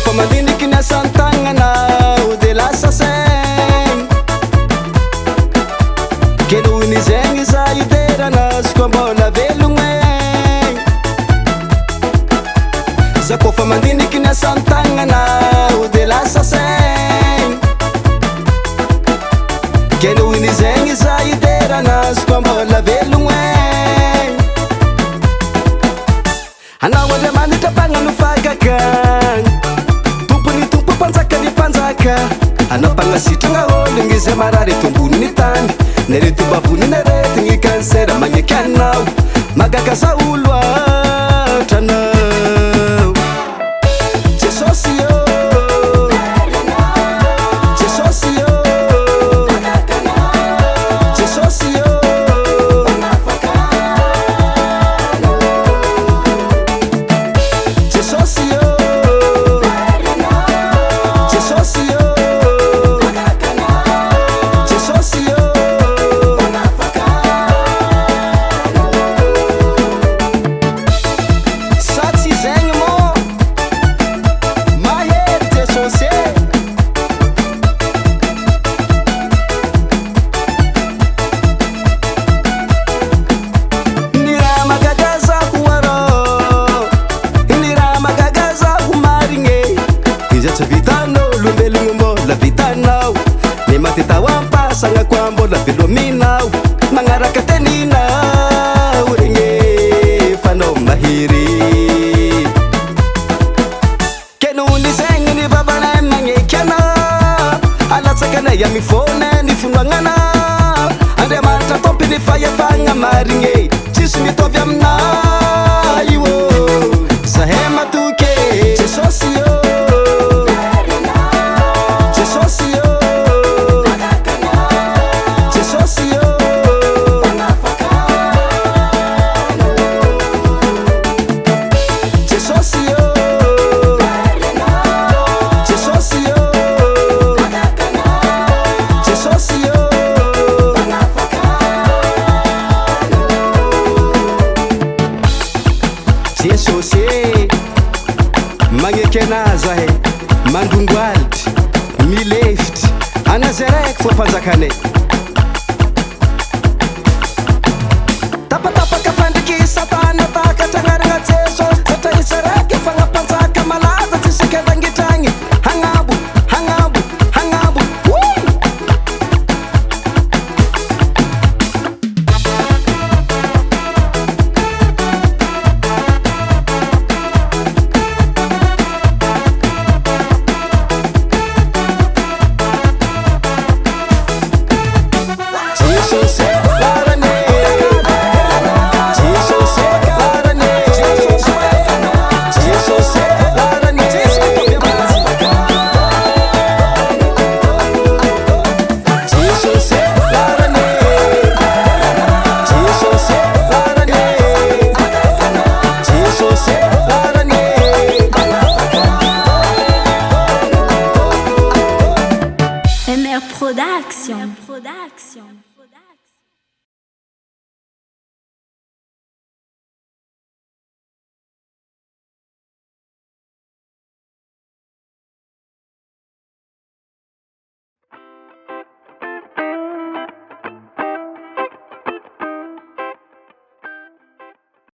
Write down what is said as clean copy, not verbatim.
kofa mandiniky ny asantagnanao de lasa saigny ke nohony zegny za ideranazy koa mbola velogny za kofa mandiniky ny asantagnanao de lasa saigny ke nohony zegny za ideranazy koa mbola velogny anao Andriamanitra mpagnano fagagagny tompony tompo mpanjaka ny mpanjaka anao mpagnasitragna ologny izay marary eto amboniny tany nerety bavony neretigny kansera magneky anao magaga za olo atranao Jesosy yo Jesosy yo Jesosy yo Matitawampasanga kwa mbola velominao manaraka teninao regny fanao mahiry ke nohony zegny ny vavanay magneky anao alatsakanay amy fona ny finoagnana Andriamanitra tompy ny fahefagna marigny tsisy mitovy aminao io zahay matoky Jesosy yo Jesosy yo Jesosy magneky anazy mandongoality milefitry anazy araiky fo mpanjakanay tapatapaka fandriky satana takatragnaragna Jesosy satria izy araiky fagnapanjaka malaza tsisy kevangitragny hagnambo hagnambo hagnambo MR Production.